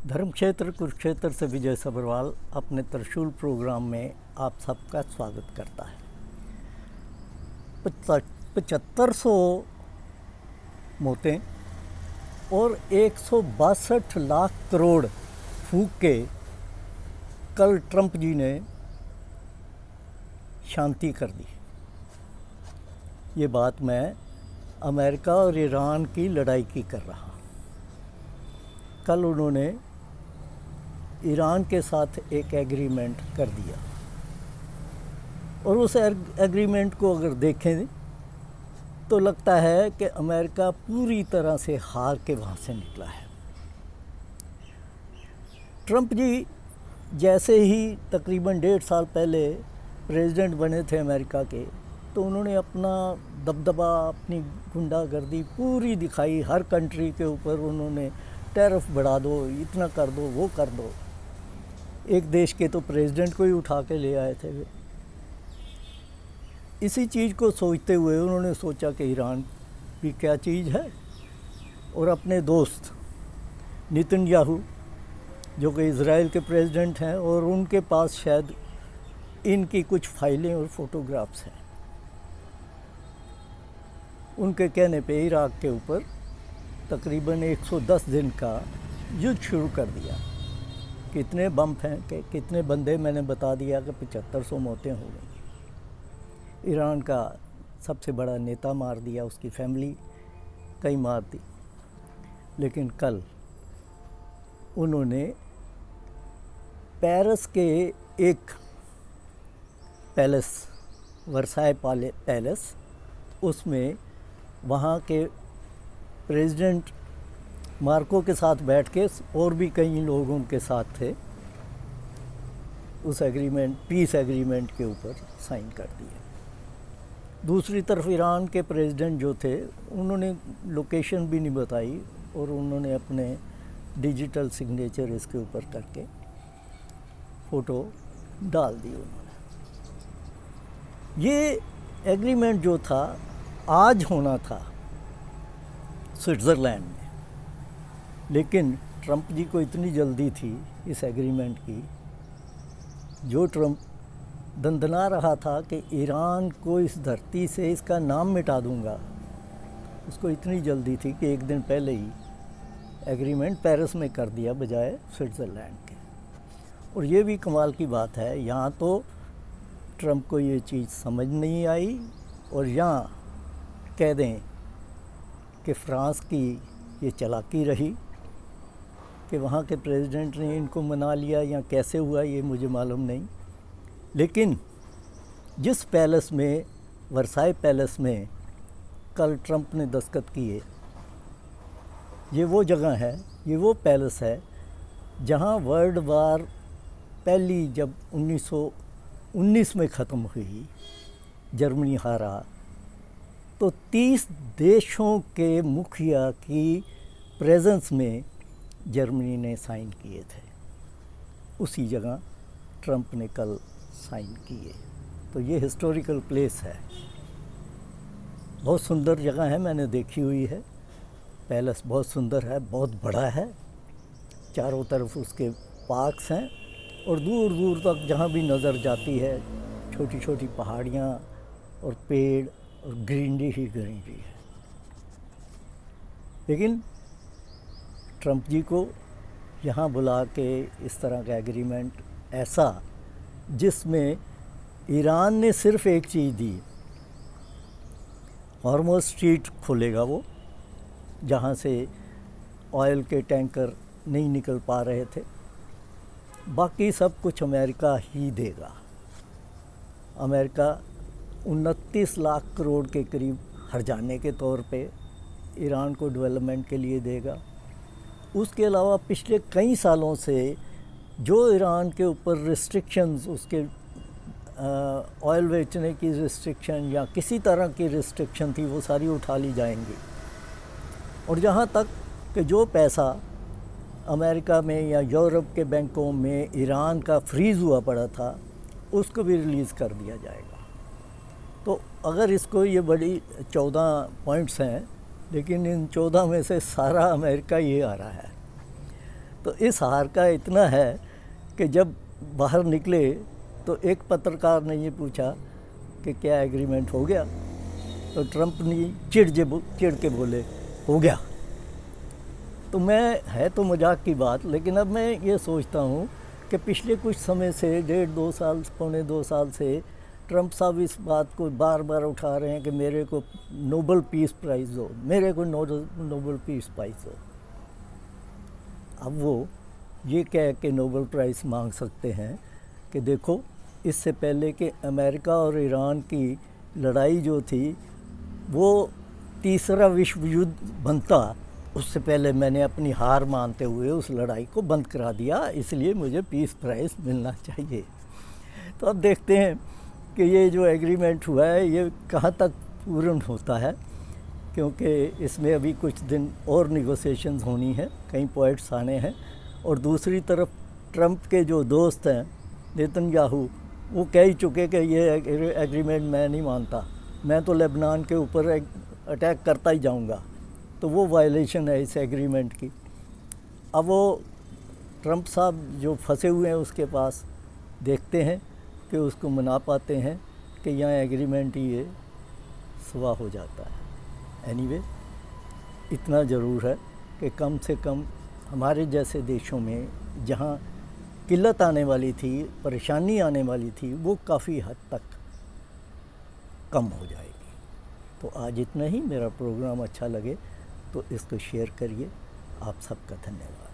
धर्म क्षेत्र कुरुक्षेत्र से विजय सब्रवाल अपने त्रिशूल प्रोग्राम में आप सबका स्वागत करता है। 7500 मौतें और 162 लाख करोड़ फूंक के कल ट्रंप जी ने शांति कर दी। ये बात मैं अमेरिका और ईरान की लड़ाई की कर रहा हूँ। कल उन्होंने ईरान के साथ एक एग्रीमेंट कर दिया और उस एग्रीमेंट को अगर देखें तो लगता है कि अमेरिका पूरी तरह से हार के वहाँ से निकला है। ट्रंप जी जैसे ही तकरीबन 1.5 साल पहले प्रेसिडेंट बने थे अमेरिका के, तो उन्होंने अपना दबदबा, अपनी गुंडागर्दी पूरी दिखाई। हर कंट्री के ऊपर उन्होंने टैरिफ बढ़ा दो, इतना कर दो, वो कर दो। एक देश के तो प्रेसिडेंट को ही उठा के ले आए थे वे। इसी चीज़ को सोचते हुए उन्होंने सोचा कि ईरान भी क्या चीज़ है, और अपने दोस्त नेतन्याहू जो कि इज़राइल के प्रेसिडेंट हैं, और उनके पास शायद इनकी कुछ फाइलें और फोटोग्राफ्स हैं, उनके कहने पे इराक के ऊपर तकरीबन 110 दिन का युद्ध शुरू कर दिया। कितने बम फेंके, कितने बंदे, मैंने बता दिया कि 7500 मौतें हो गई। ईरान का सबसे बड़ा नेता मार दिया, उसकी फैमिली कई मार दी। लेकिन कल उन्होंने पेरिस के एक पैलेस, वर्साई पैलेस, उसमें वहाँ के प्रेसिडेंट मार्को के साथ बैठ के, और भी कई लोग उनके साथ थे, उस एग्रीमेंट, पीस एग्रीमेंट के ऊपर साइन कर दिए। दूसरी तरफ ईरान के प्रेसिडेंट जो थे, उन्होंने लोकेशन भी नहीं बताई और उन्होंने अपने डिजिटल सिग्नेचर इसके ऊपर करके फ़ोटो डाल दी उन्होंने। ये एग्रीमेंट जो था आज होना था स्विट्ज़रलैंड में, लेकिन ट्रंप जी को इतनी जल्दी थी इस एग्रीमेंट की। जो ट्रंप दंदना रहा था कि ईरान को इस धरती से इसका नाम मिटा दूंगा, उसको इतनी जल्दी थी कि एक दिन पहले ही एग्रीमेंट पेरिस में कर दिया बजाय स्विट्ज़रलैंड के। और ये भी कमाल की बात है, यहाँ तो ट्रंप को ये चीज़ समझ नहीं आई, और यहाँ कह दें कि फ्रांस की ये चालाकी रही कि वहाँ के प्रेसिडेंट ने इनको मना लिया, या कैसे हुआ ये मुझे मालूम नहीं। लेकिन जिस पैलेस में, वर्साई पैलेस में कल ट्रंप ने दस्तखत किए, ये वो जगह है, ये वो पैलेस है जहाँ वर्ल्ड वार पहली जब 1919 में ख़त्म हुई, जर्मनी हारा, तो 30 देशों के मुखिया की प्रेजेंस में जर्मनी ने साइन किए थे। उसी जगह ट्रंप ने कल साइन किए। तो ये हिस्टोरिकल प्लेस है, बहुत सुंदर जगह है, मैंने देखी हुई है। पैलेस बहुत सुंदर है, बहुत बड़ा है, चारों तरफ उसके पार्क्स हैं, और दूर दूर तक जहाँ भी नज़र जाती है छोटी छोटी पहाड़ियाँ और पेड़ और ग्रीनरी ही ग्रीनरी है। लेकिन ट्रंप जी को यहाँ बुला के इस तरह का एग्रीमेंट, ऐसा जिसमें ईरान ने सिर्फ एक चीज़ दी, हॉर्मुज़ स्ट्रीट खोलेगा वो, जहाँ से ऑयल के टैंकर नहीं निकल पा रहे थे, बाकी सब कुछ अमेरिका ही देगा। अमेरिका 29 लाख करोड़ के करीब हर्जाने के तौर पे ईरान को डेवलपमेंट के लिए देगा। उसके अलावा पिछले कई सालों से जो ईरान के ऊपर रिस्ट्रिक्शंस, उसके ऑयल बेचने की रिस्ट्रिक्शन या किसी तरह की रिस्ट्रिक्शन थी, वो सारी उठा ली जाएंगी। और जहाँ तक कि जो पैसा अमेरिका में या यूरोप के बैंकों में ईरान का फ्रीज़ हुआ पड़ा था, उसको भी रिलीज़ कर दिया जाएगा। तो अगर इसको, ये बड़ी 14 पॉइंट्स हैं, लेकिन इन 14 में से सारा अमेरिका ये आ रहा है। तो इस हार का इतना है कि जब बाहर निकले तो एक पत्रकार ने ये पूछा कि क्या एग्रीमेंट हो गया, तो ट्रंप ने चिढ़ के बोले हो गया। तो मैं, है तो मजाक की बात, लेकिन अब मैं ये सोचता हूँ कि पिछले कुछ समय से 1.5-2 साल, पौने 2 साल से ट्रंप साहब इस बात को बार बार उठा रहे हैं कि मेरे को नोबेल पीस प्राइज़ दो, मेरे को नोबेल पीस प्राइज़ दो। अब वो ये कह के नोबेल प्राइज़ मांग सकते हैं कि देखो, इससे पहले कि अमेरिका और ईरान की लड़ाई जो थी वो तीसरा विश्व युद्ध बनता, उससे पहले मैंने अपनी हार मानते हुए उस लड़ाई को बंद करा दिया, इसलिए मुझे पीस प्राइज़ मिलना चाहिए। तो अब देखते हैं कि ये जो एग्रीमेंट हुआ है ये कहाँ तक पूर्ण होता है, क्योंकि इसमें अभी कुछ दिन और निगोशिएशंस होनी है, कई पॉइंट्स आने हैं। और दूसरी तरफ ट्रंप के जो दोस्त हैं नेतन्याहू, वो कह ही चुके कि ये एग्रीमेंट मैं नहीं मानता, मैं तो लेबनान के ऊपर अटैक करता ही जाऊंगा। तो वो वायलेशन है इस एग्रीमेंट की। अब वो ट्रंप साहब जो फंसे हुए हैं उसके पास, देखते हैं कि उसको मना पाते हैं कि यहाँ एग्रीमेंट ही ये सुबह हो जाता है। एनीवे, इतना ज़रूर है कि कम से कम हमारे जैसे देशों में जहाँ किल्लत आने वाली थी, परेशानी आने वाली थी, वो काफ़ी हद तक कम हो जाएगी। तो आज इतना ही। मेरा प्रोग्राम अच्छा लगे तो इसको शेयर करिए। आप सबका धन्यवाद।